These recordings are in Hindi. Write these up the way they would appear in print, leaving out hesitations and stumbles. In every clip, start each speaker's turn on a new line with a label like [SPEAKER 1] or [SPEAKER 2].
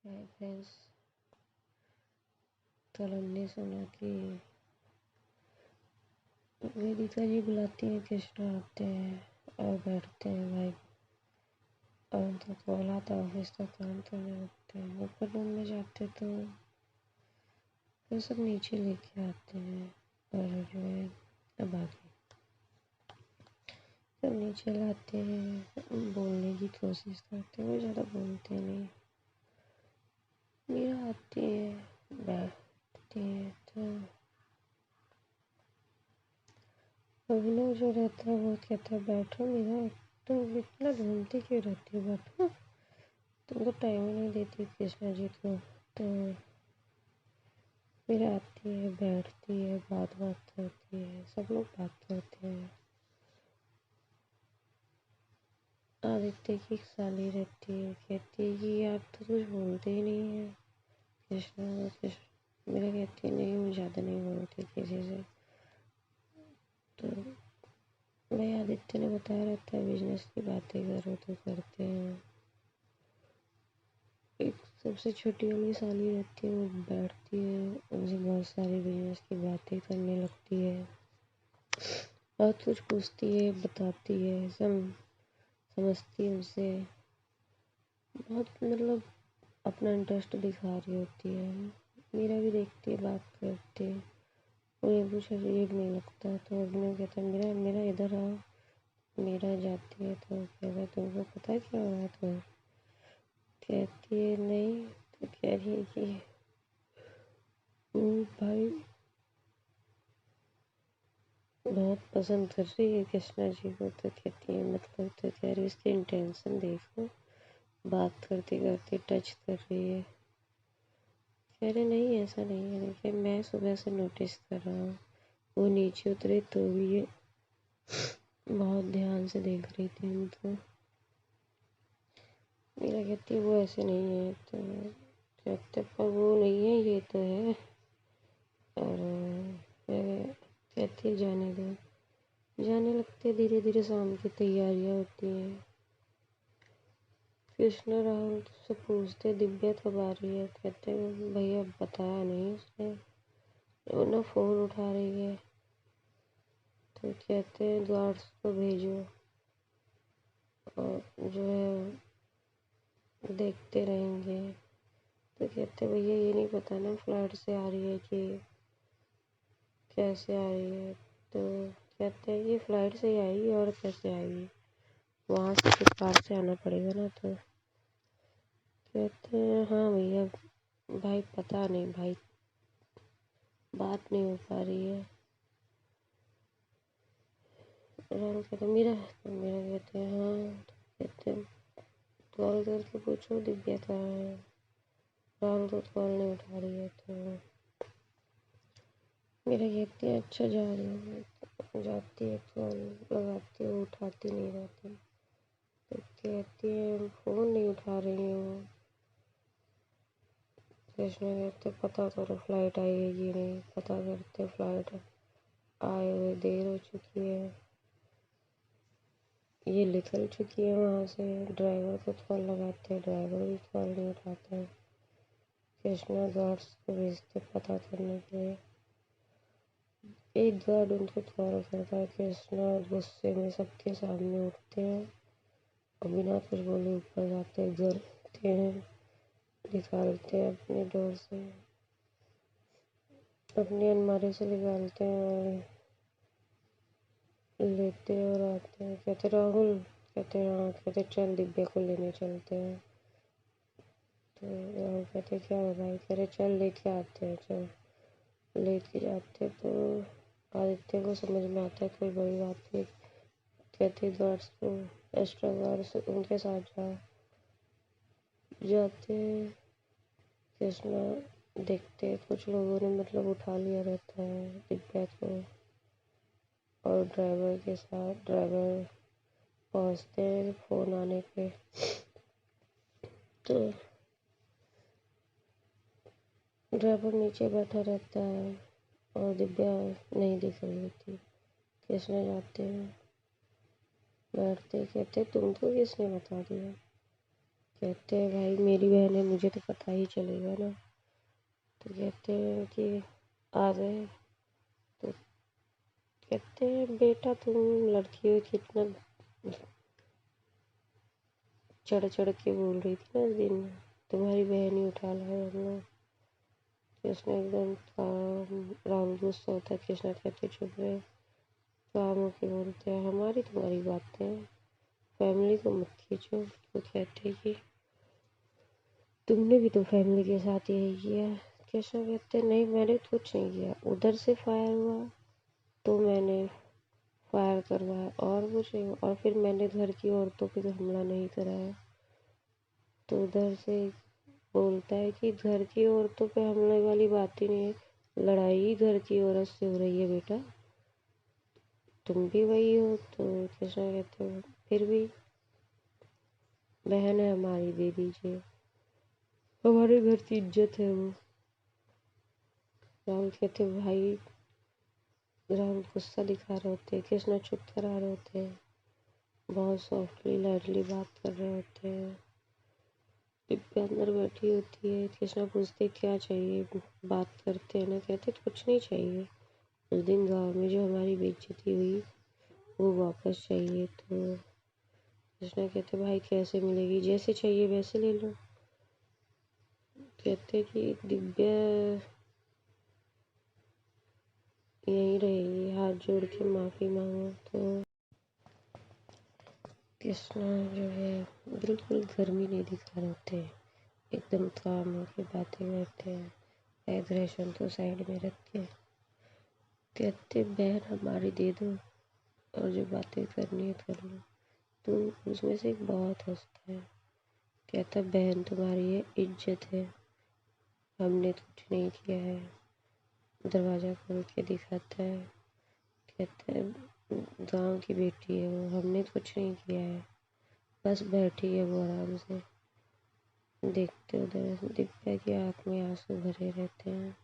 [SPEAKER 1] हाय फ्रेंड्स, कल हमने सुना कि वेदिका जी बुलाती हैं, कृष्णा आते हैं और बैठते हैं भाई, और उनका कॉल आता है, ऑफिस का काम करने लगते हैं। ऊपर रूम में जाते तो वो सब नीचे लेके आते हैं और जो है अब आगे सब नीचे लाते हैं, बोलने की कोशिश करते हैं। वो ज़्यादा बोलते नहीं। मीरा आती है, बैठती है तो अभिनव जो रहता है वो कहता है बैठो मीरा, तुम इतना ढूंढती क्यों रहती हो, बैठो, तुमको टाइम ही नहीं देती कृष्णा जी को। तो मीरा आती है, बैठती है, बात बात करती है, सब लोग बात करते हैं। आदित्य की एक साली रहती है, कहती है कि आप तो कुछ बोलते ही नहीं है कृष्णा। मीरा कहती है नहीं, मैं ज़्यादा नहीं बोलती किसी से। तो भाई आदित्य ने बताया रहता है बिजनेस की बातें करो तो करते हैं। एक सबसे छोटी वाली साली रहती है, वो बैठती है, उनसे बहुत सारी बिजनेस की बातें करने लगती है, बहुत कुछ पूछती है, बताती है, समझती है उनसे, बहुत मतलब अपना इंटरेस्ट दिखा रही होती है। मीरा भी देखती है, बात करती है। उन्हें कुछ अजीब नहीं लगता तो अभिनव कहता है मेरा मेरा इधर आओ। मीरा जाती है तो कहता है तुमको पता है क्या हो रहा है? तो कहती है नहीं। तो कह रही है कि भाई बहुत पसंद कर रही है कृष्णा जी को। तो कहती है मतलब, तो कह रही इसकी इंटेंशन देखो, बात करते करते टच कर रही है। कह रहे नहीं ऐसा नहीं है, देखिए मैं सुबह से नोटिस कर रहा हूँ। वो नीचे उतरे तो भी ये बहुत ध्यान से देख रही थी उनको। मेरा कहती है वो ऐसे नहीं है। तो कहते पर वो नहीं है, ये तो है। और मैं कहती है जाने दो। जाने लगते धीरे धीरे, शाम की तैयारियां होती हैं। कृष्णा राहुल से पूछते दिव्या कब आ रही है? कहते भैया बताया नहीं उसने, वो ना फ़ोन उठा रही है। तो कहते हैं गार्ड्स को भेजो और जो है देखते रहेंगे। तो कहते भैया ये नहीं पता ना फ्लाइट से आ रही है कि कैसे आ रही है। तो कहते हैं ये फ्लाइट से ही आएगी और कैसे आएगी, वहाँ से कुछ पार से आना पड़ेगा ना। तो कहते हैं हाँ भैया, भाई पता नहीं भाई, बात नहीं हो पा रही है। राहुल कहते मेरा, तो मेरा कहते हैं हाँ। तो कहते हैं कॉल करके पूछो दिव्या कहाँ है। राहुल तो कॉल नहीं उठा रही है। तो मेरा कहती है अच्छा जा रही है। जाती है, कॉल लगाती है, उठाती नहीं रहती। तो कहती है फ़ोन नहीं उठा रही हूँ। कृष्णा कहते पता करो फ्लाइट आई है कि नहीं, पता करते फ्लाइट आए हुए देर हो चुकी है, ये निकल चुकी है वहाँ से। ड्राइवर को कॉल लगाते हैं, ड्राइवर भी कॉल नहीं उठाता है। कृष्णा गार्ड्स को भेजते पता करने के लिए। एक गार्ड उनको कॉल करता है। कृष्णा गुस्से में सबके सामने उठते हैं और बिना कुछ बोले ऊपर जाते हैं, गिरते हैं, निकालते हैं अपने डोर से, अपनी अलमारी से निकालते हैं और लेते हैं और आते हैं। कहते राहुल, कहते हाँ। कहते चल दिव्या को लेने चलते हैं। तो राहुल कहते क्या हो भाई? कह रहे चल लेके आते हैं, चल। लेके जाते तो आदित्य को समझ में आता है कोई बड़ी बात नहीं। कहते गार्ड्स को, एक्स्ट्रा गार्ड्स उनके साथ जाओ। जाते हैं, कृष्णा देखते हैं कुछ लोगों ने मतलब उठा लिया रहता है दिव्या को, और ड्राइवर के साथ ड्राइवर पहुंचते हैं फ़ोन आने पे। तो ड्राइवर नीचे बैठा रहता है और दिव्या नहीं दिख रही होती। कृष्णा जाते हैं, बैठते, कहते तुमको किसने बता दिया? कहते हैं भाई मेरी बहन है, मुझे तो पता ही चलेगा ना। तो कहते हैं कि आ गए। तो कहते हैं बेटा तुम लड़की हो, कितना चढ़ चढ़ के बोल रही थी ना उस दिन, तुम्हारी बहन ही उठा लाए हम लोग। कृष्णा एकदम काम, राहुल गुस्सा होता है। कृष्णा कहते चुप रहे, काम होके बोलते हैं हमारी तुम्हारी बातें हैं, फैमिली को मत खींचो। तो कहते हैं कि तुमने भी तो फैमिली के साथ यही किया। कृष्णा कहते नहीं मैंने कुछ नहीं किया, उधर से फायर हुआ तो मैंने फायर करवाया और कुछ नहीं, और फिर मैंने घर की औरतों पे तो हमला नहीं कराया। तो उधर से बोलता है कि घर की औरतों पे हमले वाली बात ही नहीं है, लड़ाई घर की औरत से हो रही है बेटा, तुम भी वही हो। तो कृष्णा कहते हो फिर भी बहन है हमारी, दे दीजिए, हमारे घर की इज्जत है वो। राहुल कहते भाई, राहुल गुस्सा दिखा रहे होते, कृष्णा चुप करा रहे होते हैं, बहुत सॉफ्टली लाइटली बात कर रहे होते हैं। दिव्या अंदर बैठी होती है। कृष्णा पूछते क्या चाहिए, बात करते हैं ना। कहते कुछ नहीं चाहिए, उस दिन गांव में जो हमारी बेइज्जती हुई वो वापस चाहिए। तो कृष्णा कहते भाई कैसे मिलेगी, जैसे चाहिए वैसे ले लो। कहते कि दिव्या यहीं रहेगी, हाथ जोड़ के माफ़ी मांगो। तो कृष्णा जो है बिल्कुल गर्मी नहीं दिखा रहे होते, एकदम काम होकर बातें करते हैं। एग्रेशन तो साइड में रख के कहते बहन हमारी दे दो, और जो बातें करनी है कर लो। तो उसमें से एक बहुत हंसता है, कहता बहन तुम्हारी है, इज्जत है, हमने तो कुछ नहीं किया है। दरवाज़ा खोल के दिखाता है, कहता है गांव की बेटी है वो, हमने तो कुछ नहीं किया है, बस बैठी है वो आराम से। देखते उधर दिव्या की आँख में आंसू भरे रहते हैं।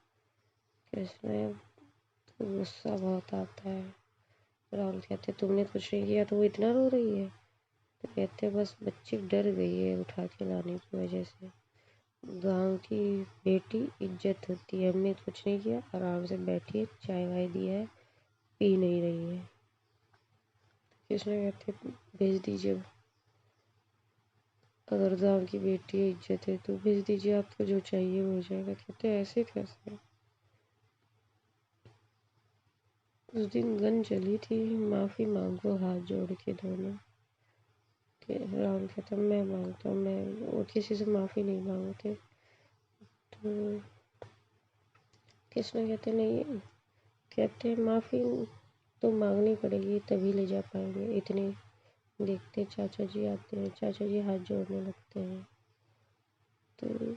[SPEAKER 1] कृष्णा को गुस्सा बहुत आता है। राहुल कहते तुमने कुछ नहीं किया तो वो इतना रो रही है। तो कहते बस बच्ची डर गई है उठा के लाने की वजह से, गांव की बेटी इज्जत होती है, हमने कुछ नहीं किया, आराम से बैठी है, चाय वाय दिया है, पी नहीं रही है। कृष्णा कहते भेज दीजिए, अगर गांव की बेटी है, इज्जत है तो भेज दीजिए, आपको जो चाहिए वो हो जाएगा। कहते ऐसे कैसे, उस दिन गन चली थी, माफ़ी मांगो हाथ जोड़ के दोनों। राहुल कहता मैं मांगता हूँ, मैं वो किसी से माफ़ी नहीं मांगते। तो कृष्णा कहते नहीं, कहते माफ़ी तो मांगनी पड़ेगी तभी ले जा पाएंगे। इतने देखते चाचा जी आते हैं, चाचा जी हाथ जोड़ने लगते हैं। तो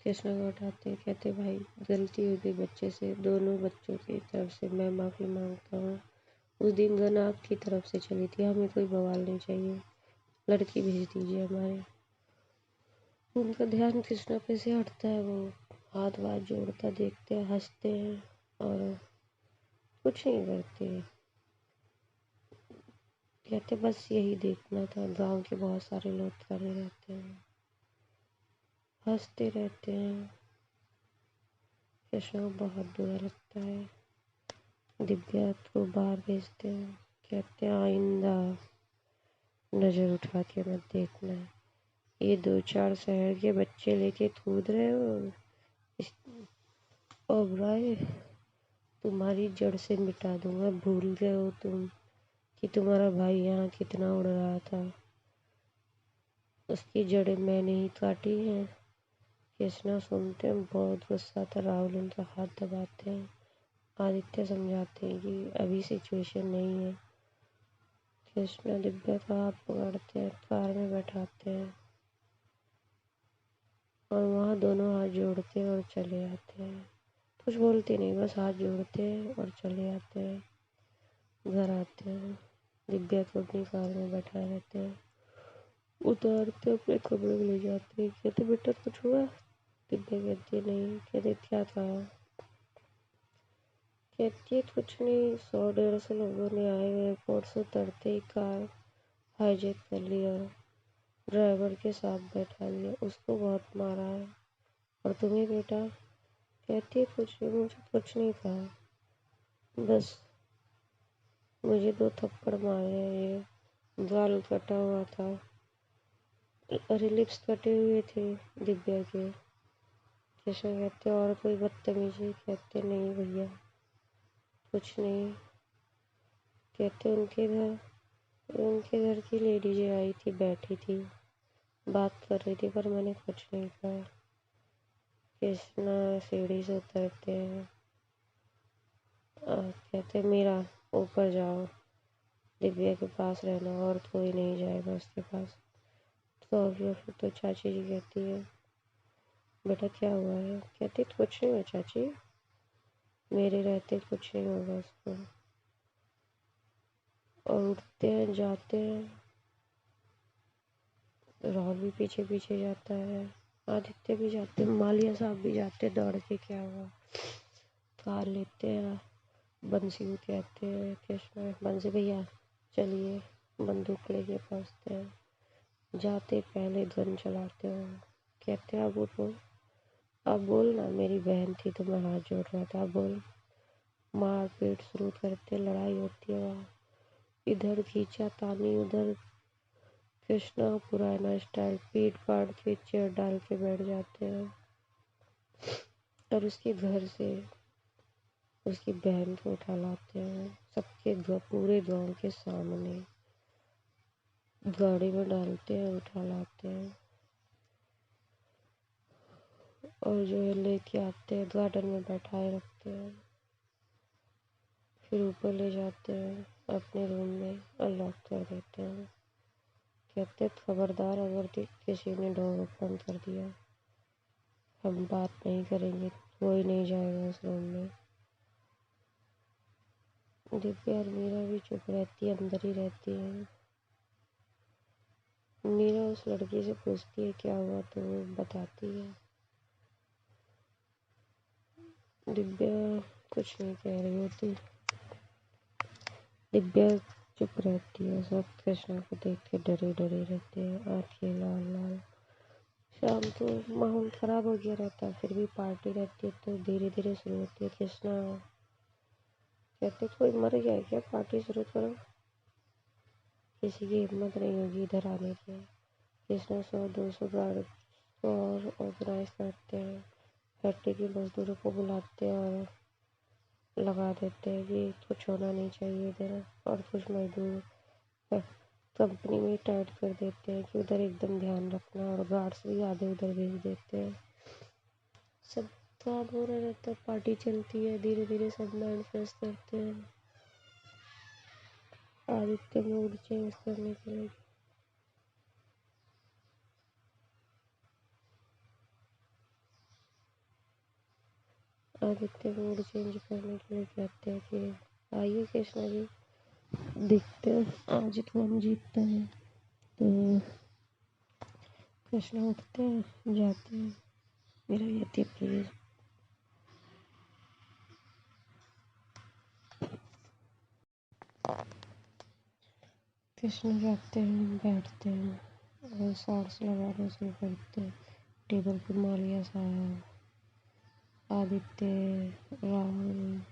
[SPEAKER 1] कृष्णा को उठाते हैं, कहते भाई गलती हो गई बच्चे से, दोनों बच्चों की तरफ से मैं माफ़ी मांगता हूँ। उस दिन गन आपकी तरफ से चली थी, हमें कोई बवाल नहीं चाहिए, लड़की भेज दीजिए हमारे। उनका ध्यान कृष्णा पे से हटता है, वो हाथ वाथ जोड़ता देखते हैं, हंसते हैं और कुछ नहीं करते। कहते बस यही देखना था, गांव के बहुत सारे लोग खड़े रहते हैं, हंसते रहते हैं। कृष्णा को बहुत बुरा लगता है। दिव्या को बाहर भेजते हैं, कहते हैं आइंदा नज़र उठा के मत देखना, ये 2-4 शहर के बच्चे लेके कूद रहे हो, ओबराय तुम्हारी जड़ से मिटा दूंगा। भूल गए हो तुम कि तुम्हारा भाई यहाँ कितना उड़ रहा था, उसकी जड़ें मैंने ही काटी हैं। कृष्णा सुनते हैं बहुत गुस्सा था। राहुल उनका हाथ दबाते हैं, आदित्य समझाते हैं कि अभी सिचुएशन नहीं है। कृष्णा दिव्या का हाथ पकड़ते हैं, कार में बैठाते हैं और वहाँ दोनों हाथ जोड़ते हैं और चले आते हैं। कुछ बोलते नहीं, बस हाथ जोड़ते हैं और चले आते हैं। घर आते हैं, दिव्या को अपनी कार में बैठाए रहते हैं, उतारते अपने कमरे में ले जाते हैं। कहते बेटा कुछ हुआ, दिव्या कहती है नहीं। कहते क्या था, कहती है कुछ नहीं, 100-150 लोगों ने आए एयरपोर्ट से उतरते ही कार हाईजैक कर लिया, ड्राइवर के साथ बैठा दिया, उसको बहुत मारा है। और तुम्हें बेटा? कहती है कुछ नहीं, मुझे कुछ नहीं कहा, बस मुझे 2 थप्पड़ मारे हैं। ये गाल कटा हुआ था, अरे लिप्स कटे हुए थे दिव्या के। कृष्णा कहते और कोई बदतमीजी? कहते नहीं भैया कुछ नहीं। कहते उनके घर की लेडी जी आई थी, बैठी थी, बात कर रही थी, पर मैंने कुछ नहीं कहा। कृष्णा सीढ़ी से उतरते हैं। कहते मीरा ऊपर जाओ, दिव्या के पास रहना और कोई नहीं जाएगा उसके पास। तो फिर तो चाची जी कहती है बेटा क्या हुआ है? कहती कुछ नहीं हुआ चाची, मेरे रहते कुछ नहीं होगा उसको। और उठते हैं, जाते हैं। राहुल भी पीछे पीछे जाता है, आदित्य भी जाते हैं, मालिया साहब भी जाते हैं दौड़ के। क्या हुआ? कार लेते हैं, बंसी को कहते हैं कृष्णा बंसी भैया चलिए, बंदूक लेके पहुँचते हैं। जाते पहले गन चलाते हो। कहते अब उठो, अब बोल ना, मेरी बहन थी तो मैं हाथ जोड़ रहा था, बोल। मारपीट शुरू करते, लड़ाई होती है वहाँ। इधर खींचा तानी, उधर कृष्णा पुराना स्टाइल, पीट पाट के चेयर डाल के बैठ जाते हैं। और उसके घर से उसकी बहन को उठा लाते हैं, सबके पूरे गांव के सामने गाड़ी में डालते हैं, उठा लाते हैं। और जो है लेके आते हैं, गार्डन में बैठाए रखते हैं। फिर ऊपर ले जाते हैं अपने रूम में और लॉक कर देते हैं। कहते खबरदार अगर किसी ने डोर ओपन कर दिया, हम बात नहीं करेंगे, कोई नहीं जाएगा उस रूम में। दिव्या और मीरा भी चुप रहती है, अंदर ही रहती है। मीरा उस लड़की से पूछती है क्या हुआ, तो वो बताती है। दिव्या कुछ नहीं कह रही होती, दिव्या चुप रहती है। सब कृष्णा को देख के डरे डरे रहते हैं, आंखें लाल लाल। शाम को माहौल खराब हो गया रहता है, फिर भी पार्टी रहती है तो धीरे धीरे शुरू होती है। कृष्णा कहते कोई मर गया है क्या, पार्टी शुरू करो। किसी की हिम्मत नहीं होगी इधर आने की। कृष्णा 100-200 गार्ड और ऑर्गेनाइज करते हैं, फैक्ट्री के मजदूरों को बुलाते हैं और लगा देते हैं कि कुछ होना नहीं चाहिए इधर। और कुछ मजदूर कंपनी में टाइट कर देते हैं कि उधर एकदम ध्यान रखना, और गार्ड्स भी आधे उधर भेज देते हैं। सब काम हो रहा रहता है, पार्टी चलती है, धीरे धीरे सब माइंड फ्रेश करते हैं। आदित्य मूड चेंज करने के लिए कहते हैं कि आइए कृष्णा जी, देखते हैं आज कौन जीतता है। तो कृष्णा उठते हैं, जाते हैं। मेरा कहती है प्लीज। कृष्णा जाते हैं, बैठते हैं और शॉर्ट्स लगाना शुरू करते हैं। टेबल पे मालिया साहब, आदित्य, राहुल,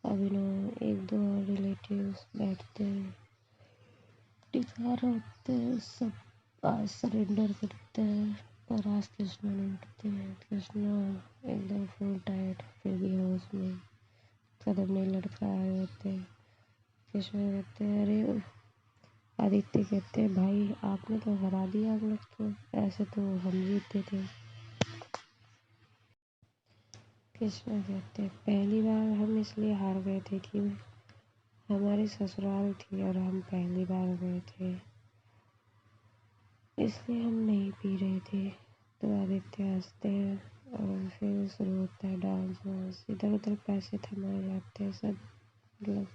[SPEAKER 1] अभिनव, 1-2 और रिलेटिव्स बैठते हैं। टिका रखते हैं, सब आज सरेंडर करते हैं। पर आज कृष्णा नहीं उठते हैं। कृष्णा एकदम फुल टाइट, फिर भी होश में, कदम नहीं लड़खड़ाए होते हैं। कृष्णा कहते हैं अरे, आदित्य कहते हैं भाई आपने तो हरा दिया हम लोग को, ऐसे तो हम जीते थे। कृष्णा कहते हैं पहली बार हम इसलिए हार गए थे कि हमारी ससुराल थी और हम पहली बार गए थे, इसलिए हम नहीं पी रहे थे। तो आदित्य हंसते हैं और फिर शुरू होता है डांस वांस, इधर उधर पैसे थमाए जाते हैं सब। मतलब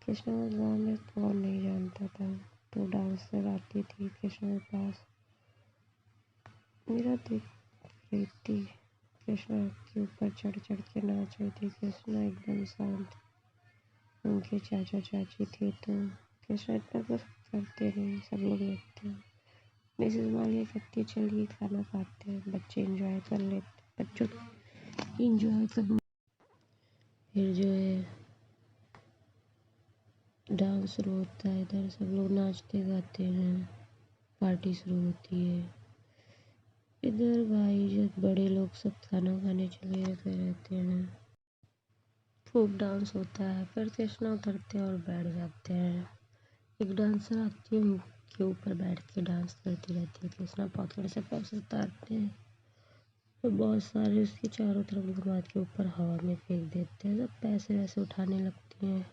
[SPEAKER 1] कृष्णा को गाँव में कौन नहीं जानता था, तो डांसर आती थी कृष्णा के पास। मेरा देख रही थी, कृष्णा के ऊपर चढ़ चढ़ के नाच रही थी। कृष्णा एकदम शांत, उनके चाचा चाची थे तो कृष्णा इतना कुछ करते नहीं, सब लोग देखते हैं। मिसेस मालिया कहती है चलिए खाना खाते हैं, बच्चे एंजॉय कर लेते, बच्चों एंजॉय कर। फिर जो है डांस शुरू होता है, इधर सब लोग नाचते गाते हैं, पार्टी शुरू होती है। इधर भाई जो बड़े लोग सब खाना खाने चले गए रहते हैं, खूब डांस होता है। फिर कृष्णा उतरते हैं और बैठ जाते हैं। एक डांसर आती है, उनके ऊपर बैठ के डांस करती रहती है। कृष्णा पॉकेट से पैसे उतारते हैं और बहुत सारे उसके चारों तरफ घुमा के ऊपर हवा में फेंक देते हैं। सब पैसे वैसे उठाने लगती हैं।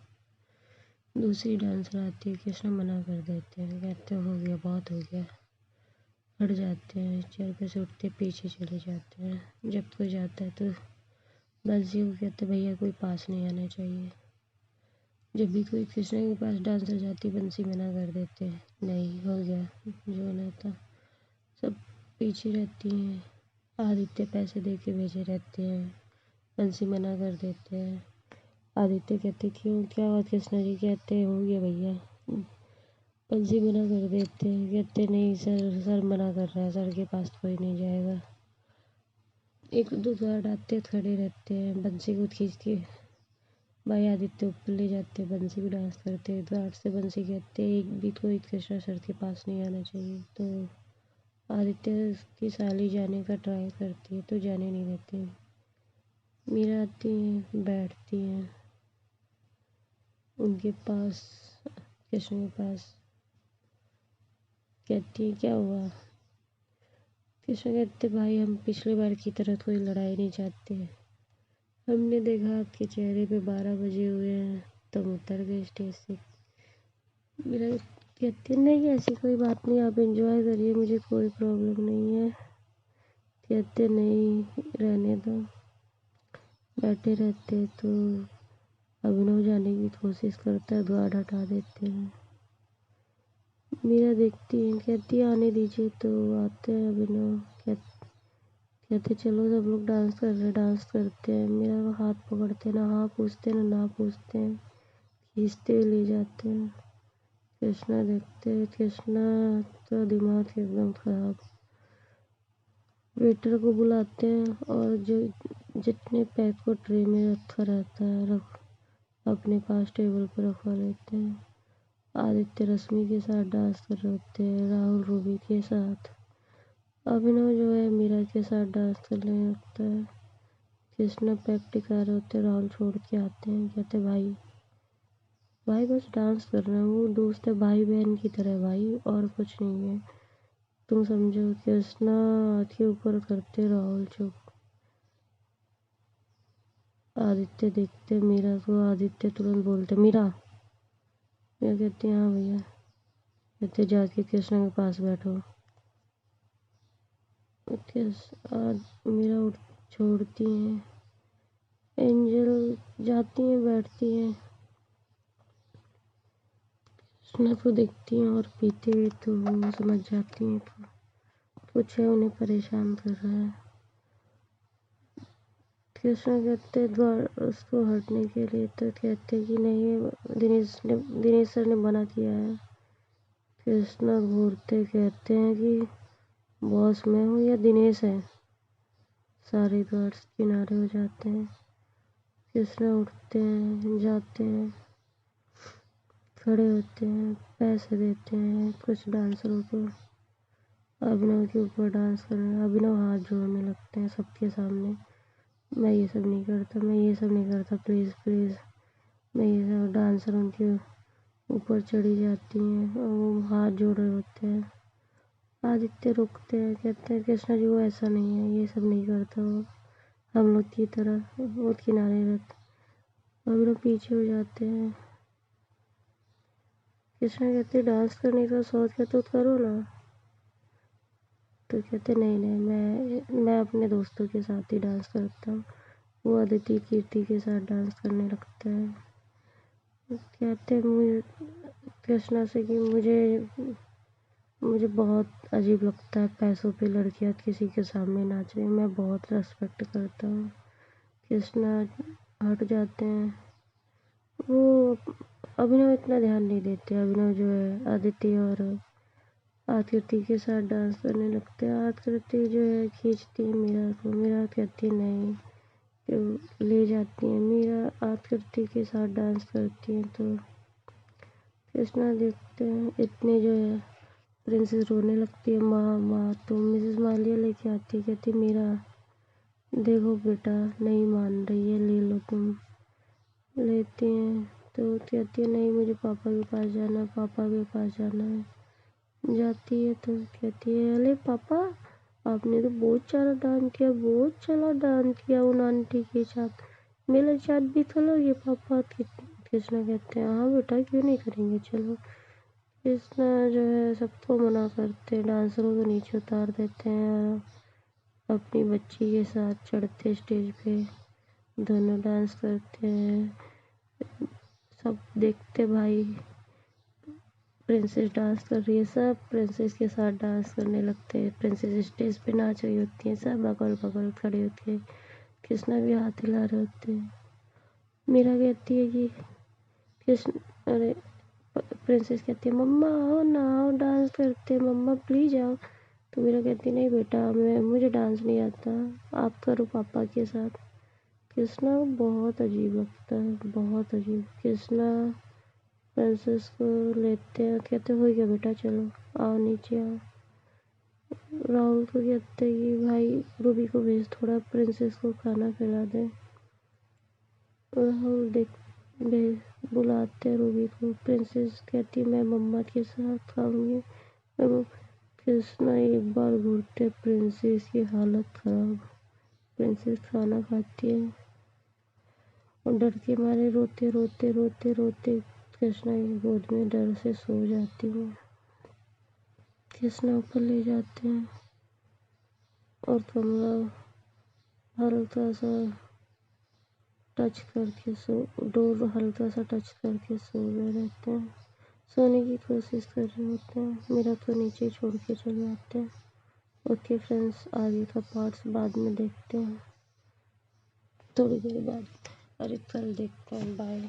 [SPEAKER 1] दूसरी डांसर आती है, कृष्णा मना कर देते हैं, कहते हो गया, बहुत हो गया, हट जाते हैं। चेयर पे से उठते पीछे चले जाते हैं। जब कोई जाता है तो बंसी को कहते भैया कोई पास नहीं आना चाहिए। जब भी कोई कृष्णा के पास डांसर जाती बंसी मना कर देते हैं, नहीं हो गया जो होना था। सब पीछे रहती हैं। आदित्य पैसे दे के भेजे रहते हैं, बंसी मना कर देते हैं। आदित्य कहते क्यों, क्या हुआ? कृष्णा जी कहते हो गया भैया। बंसी मना कर देते हैं, कहते नहीं सर, सर मना कर रहा है, सर के पास कोई नहीं जाएगा। एक दो गार्ड आते खड़े रहते हैं, बंसी को खींच के भाई आदित्य ऊपर ले जाते, बंसी भी डांस करते हैं। गार्ड से बंसी कहते एक भी कोई कृष्णा सर के पास नहीं आना चाहिए। तो आदित्य की साली जाने का ट्राई करती है तो जाने नहीं देते। मीरा आती है, बैठती हैं उनके पास, कृष्ण के पास, कहती है क्या हुआ? कृष्ण कहते भाई हम पिछले बार की तरह कोई लड़ाई नहीं चाहते। हमने देखा आपके चेहरे पे 12 बजे हुए हैं, तुम उतर गए स्टेज से। मेरा कहती है नहीं ऐसी कोई बात नहीं, आप एंजॉय करिए, मुझे कोई प्रॉब्लम नहीं है। कहते नहीं रहने दो। बैठे रहते तो अभिनव जाने की कोशिश करता है, द्वार हटा देते हैं। मीरा देखती है, कहती है आने दीजिए, तो आते हैं अभिनव। कहते चलो सब लोग डांस कर रहे, डांस करते हैं। मेरा वो हाथ पकड़ते, ना हाँ पूछते ना पूछते हैं, खींचते हुए ले जाते हैं। कृष्णा देखते हैं, कृष्णा का दिमाग एकदम खराब। वेटर को बुलाते हैं और जो जितने पैक को ट्रे में रखा रहता है रख अपने पास टेबल पर रखवा लेते हैं। आदित्य रश्मि के साथ डांस कर रहे होते हैं, राहुल रूबी के साथ। अभिनव जो है मीरा के साथ डांस करने लगता है। कृष्णा पैक टिका रहे होते, राहुल छोड़ के आते हैं, कहते भाई भाई बस डांस कर रहे हैं, वो दोस्त है, भाई बहन की तरह भाई, और कुछ नहीं है, तुम समझो। कृष्णा के ऊपर करते, राहुल चुप। आदित्य देखते मीरा को, आदित्य तुरंत बोलते मीरा। मीरा कहती है हाँ भैया। कहते जाके कृष्णा के पास बैठो। मीरा उठ छोड़ती हैं, एंजल जाती हैं, बैठती हैं, कृष्णा को देखती हैं और पीते हुए तो वो समझ जाती हैं तो कुछ है उन्हें परेशान कर रहा है। कृष्णा कहते द्वार उसको हटने के लिए, तो कहते कि नहीं दिनेश सर ने मना किया है। कृष्णा घूरते कहते हैं कि बॉस मैं हूँ या दिनेश है। सारे गार्ड्स किनारे हो जाते हैं। कृष्णा उठते हैं, जाते हैं, खड़े होते हैं, पैसे देते हैं कुछ डांसरों को। अभिनव के ऊपर डांस कर रहे हैं। अभिनव हाथ जोड़ने लगते हैं सबके सामने, मैं ये सब नहीं करता, मैं ये सब नहीं करता, प्लीज़ प्लीज़, मैं ये सब। डांसर उनके ऊपर चढ़ी जाती हैं और वो हाथ जोड़ रहे होते हैं। आदित्य रुकते हैं, कहते हैं कृष्णा जी वो ऐसा नहीं है, ये सब नहीं करता वो, हम लोग की तरह। वो किनारे रहते, हम लोग पीछे हो जाते हैं। कृष्णा कहते डांस करने का शौक है तो करो ना। तो कहते नहीं नहीं, मैं अपने दोस्तों के साथ ही डांस करता हूँ। वो अदिति कीर्ति के साथ डांस करने लगता है। कहते हैं मुझे कृष्णा से कि मुझे बहुत अजीब लगता है पैसों पे लड़कियां किसी के सामने नाच रही, मैं बहुत रेस्पेक्ट करता हूँ। कृष्णा हट जाते हैं। वो अभिनव इतना ध्यान नहीं देते। अभिनव जो है आदित्य और आकृति के साथ डांस करने लगते हैं। आकृति जो है खींचती है मीरा को, मीरा कहती नहीं, क्यों ले जाती है। मीरा आकृति के साथ डांस करती है तो कृष्णा देखते हैं इतने जो है प्रिंसेस रोने लगती है। माँ माँ, तो मिसेस मालिया लेके आती है, कहती मीरा देखो बेटा नहीं मान रही है, ले लो तुम। लेती हैं तो कहती है नहीं मुझे पापा के पास जाना, पापा के पास जाना है। जाती है तो कहती है अरे पापा आपने तो बहुत सारा डांस किया, बहुत सारा डांस किया उन आंटी के साथ, मेरे साथ भी चलोगे पापा। कृष्णा कहते हैं हाँ बेटा क्यों नहीं करेंगे चलो। कृष्णा जो है सबको मना करते हैं, डांसरों को नीचे उतार देते हैं और अपनी बच्ची के साथ चढ़ते स्टेज पे, दोनों डांस करते हैं। सब देखते भाई प्रिंसेस डांस कर रही है, सब प्रिंसेस के साथ डांस करने लगते हैं। प्रिंसेस स्टेज पे नाच रही होती है, सब बगल बगल खड़े होते हैं, कृष्णा भी हाथ हिला रहे होते हैं। मीरा कहती है कि कृष्ण अरे प्रिंसेस कहती है मम्मा आओ ना, आओ डांस करते हैं मम्मा प्लीज आओ। तो मीरा कहती नहीं बेटा मुझे डांस नहीं आता, आप करो पापा के साथ। कृष्णा बहुत अजीब लगता है, बहुत अजीब। कृष्णा प्रिंसेस को लेते हैं, कहते हो गया बेटा चलो आओ नीचे आओ। राहुल को कहते हैं कि भाई रूबी को भेज, थोड़ा प्रिंसेस को खाना खिला दे। राहुल बुलाते हैं रूबी को। प्रिंसेस कहती मैं मम्मा के साथ खाऊंगी। कृष्णा एक बार घूरते, प्रिंसेस की हालत खराब। प्रिंसेस खाना खाती है और डर के मारे रोते रोते रोते रोते कृष्णा की गोद में डर से सो जाती हूँ। कृष्णा ऊपर ले जाते हैं और कमला हल्का सा टच करके डोर हल्का सा टच करके सो गए रहते हैं, सोने की कोशिश कर रहे होते हैं। मेरा तो नीचे छोड़ के चले जाते हैं। ओके फ्रेंड्स, आगे का पार्ट्स बाद में देखते हैं, थोड़ी देर बाद। अरे कल देखते हैं। बाय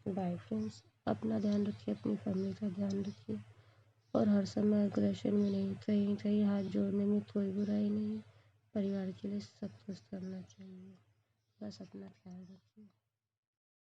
[SPEAKER 1] बाय फ्रेंड्स, अपना ध्यान रखिए, अपनी फैमिली का ध्यान रखिए और हर समय अग्रेशन में नहीं, कहीं कहीं हाथ जोड़ने में कोई बुराई नहीं। परिवार के लिए सब कुछ करना चाहिए, बस अपना ख्याल रखिए।